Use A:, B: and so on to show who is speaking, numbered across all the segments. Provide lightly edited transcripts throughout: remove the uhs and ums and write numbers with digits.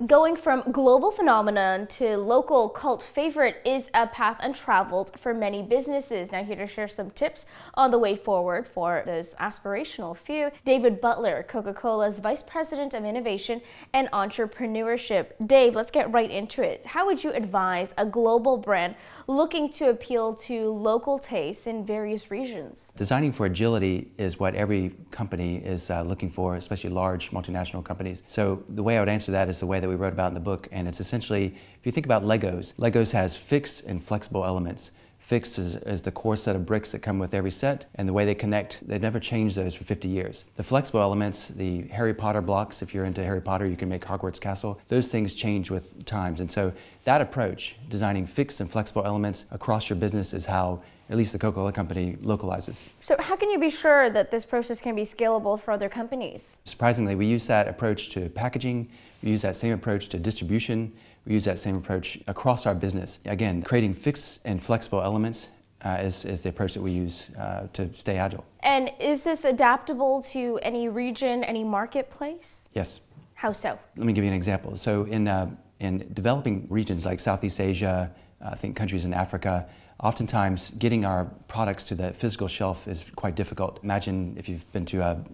A: Going from global phenomenon to local cult favorite is a path untraveled for many businesses. Now, here to share some tips on the way forward for those aspirational few, David Butler, Coca-Cola's Vice President of Innovation and Entrepreneurship. Dave, let's get right into it. How would you advise a global brand looking to appeal to local tastes in various regions?
B: Designing for agility is what every company is looking for, especially large multinational companies. So the way I would answer that is the way that we wrote about in the book, and it's essentially, if you think about Legos has fixed and flexible elements. Fixed is the core set of bricks that come with every set, and the way they connect, they've never changed those for 50 years. The flexible elements, the Harry Potter blocks, if you're into Harry Potter, you can make Hogwarts Castle. Those things change with times, and so that approach, designing fixed and flexible elements across your business, is how at least the Coca-Cola Company localizes.
A: So how can you be sure that this process can be scalable for other companies?
B: Surprisingly, we use that approach to packaging, we use that same approach to distribution, we use that same approach across our business. Again, creating fixed and flexible elements is the approach that we use to stay agile.
A: And is this adaptable to any region, any marketplace?
B: Yes.
A: How so?
B: Let me give you an example. So in developing regions like Southeast Asia, I think countries in Africa, oftentimes getting our products to the physical shelf is quite difficult. Imagine if you've been to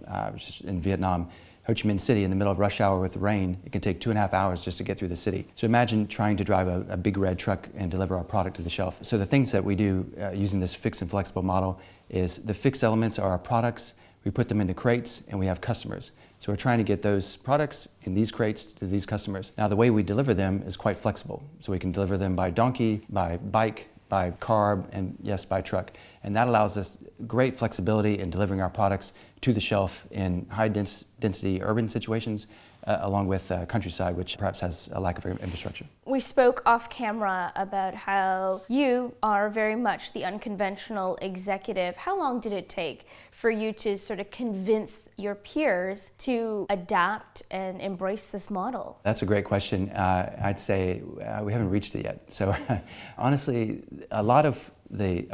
B: in Vietnam, Ho Chi Minh City in the middle of rush hour with rain, it can take 2.5 hours just to get through the city. So imagine trying to drive a big red truck and deliver our product to the shelf. So the things that we do using this fixed and flexible model is the fixed elements are our products, we put them into crates, and we have customers. So we're trying to get those products in these crates to these customers. Now the way we deliver them is quite flexible. So we can deliver them by donkey, by bike, by car, and yes, by truck. And that allows us great flexibility in delivering our products to the shelf in high density urban situations, along with countryside, which perhaps has a lack of infrastructure.
A: We spoke off camera about how you are very much the unconventional executive. How long did it take for you to sort of convince your peers to adapt and embrace this model?
B: That's a great question. I'd say we haven't reached it yet. So honestly, a lot of the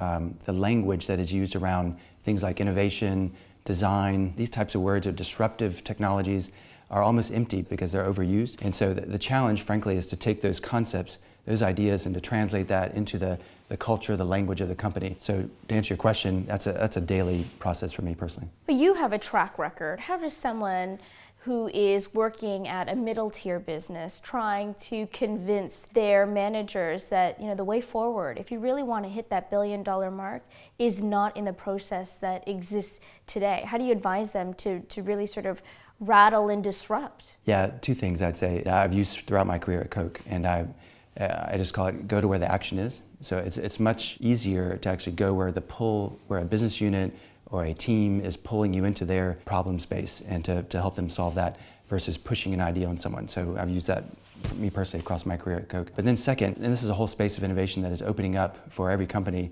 B: language that is used around things like innovation, design, these types of words, or disruptive technologies, are almost empty because they're overused. And so the challenge, frankly, is to take those concepts, those ideas, and to translate that into the culture, the language of the company. So to answer your question, that's a daily process for me personally.
A: But you have a track record. How does someone who is working at a middle tier business trying to convince their managers that, you know, the way forward, if you really want to hit that billion-dollar mark, is not in the process that exists today? How do you advise them to really sort of rattle and disrupt?
B: Yeah, two things I'd say I've used throughout my career at Coke, and I just call it go to where the action is. So it's much easier to actually go where where a business unit or a team is pulling you into their problem space and to help them solve that versus pushing an idea on someone. So I've used that for me personally across my career at Coke. But then second, and this is a whole space of innovation that is opening up for every company,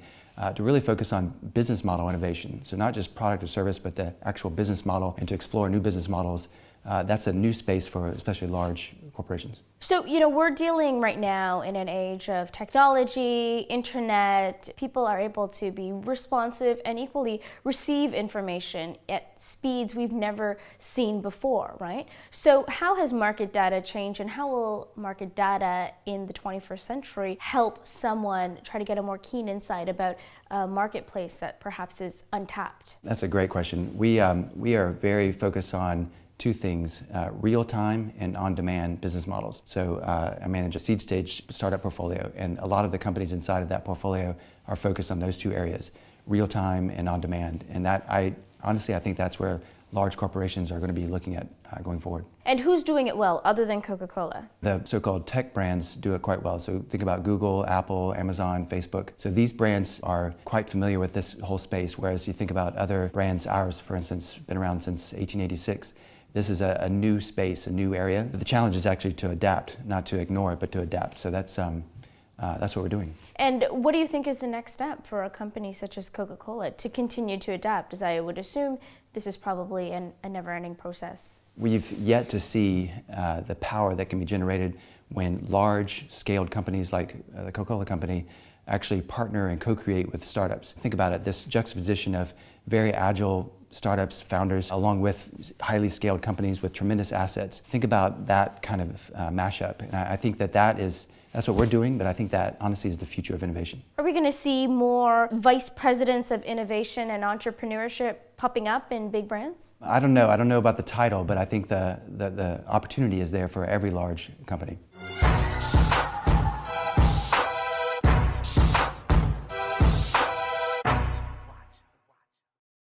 B: to really focus on business model innovation. So not just product or service, but the actual business model, and to explore new business models. That's a new space for especially large corporations.
A: So, you know, we're dealing right now in an age of technology, internet. People are able to be responsive and equally receive information at speeds we've never seen before, right? So how has market data changed, and how will market data in the 21st century help someone try to get a more keen insight about a marketplace that perhaps is untapped?
B: That's a great question. We are very focused on two things, real-time and on-demand business models. So I manage a seed stage startup portfolio, and a lot of the companies inside of that portfolio are focused on those two areas, real-time and on-demand. And that, honestly, I think that's where large corporations are going to be looking at going forward.
A: And who's doing it well other than Coca-Cola?
B: The so-called tech brands do it quite well. So think about Google, Apple, Amazon, Facebook. So these brands are quite familiar with this whole space, whereas you think about other brands, ours, for instance, been around since 1886. This is a new space, a new area. The challenge is actually to adapt, not to ignore it, but to adapt. So that's what we're doing.
A: And what do you think is the next step for a company such as Coca-Cola to continue to adapt? As I would assume, this is probably a never-ending process.
B: We've yet to see the power that can be generated when large-scaled companies like the Coca-Cola Company actually partner and co-create with startups. Think about it, this juxtaposition of very agile startups, founders, along with highly scaled companies with tremendous assets. Think about that kind of mashup. And I think that's what we're doing, but I think that honestly is the future of innovation.
A: Are we going to see more vice presidents of innovation and entrepreneurship popping up in big brands?
B: I don't know. I don't know about the title, but I think the opportunity is there for every large company.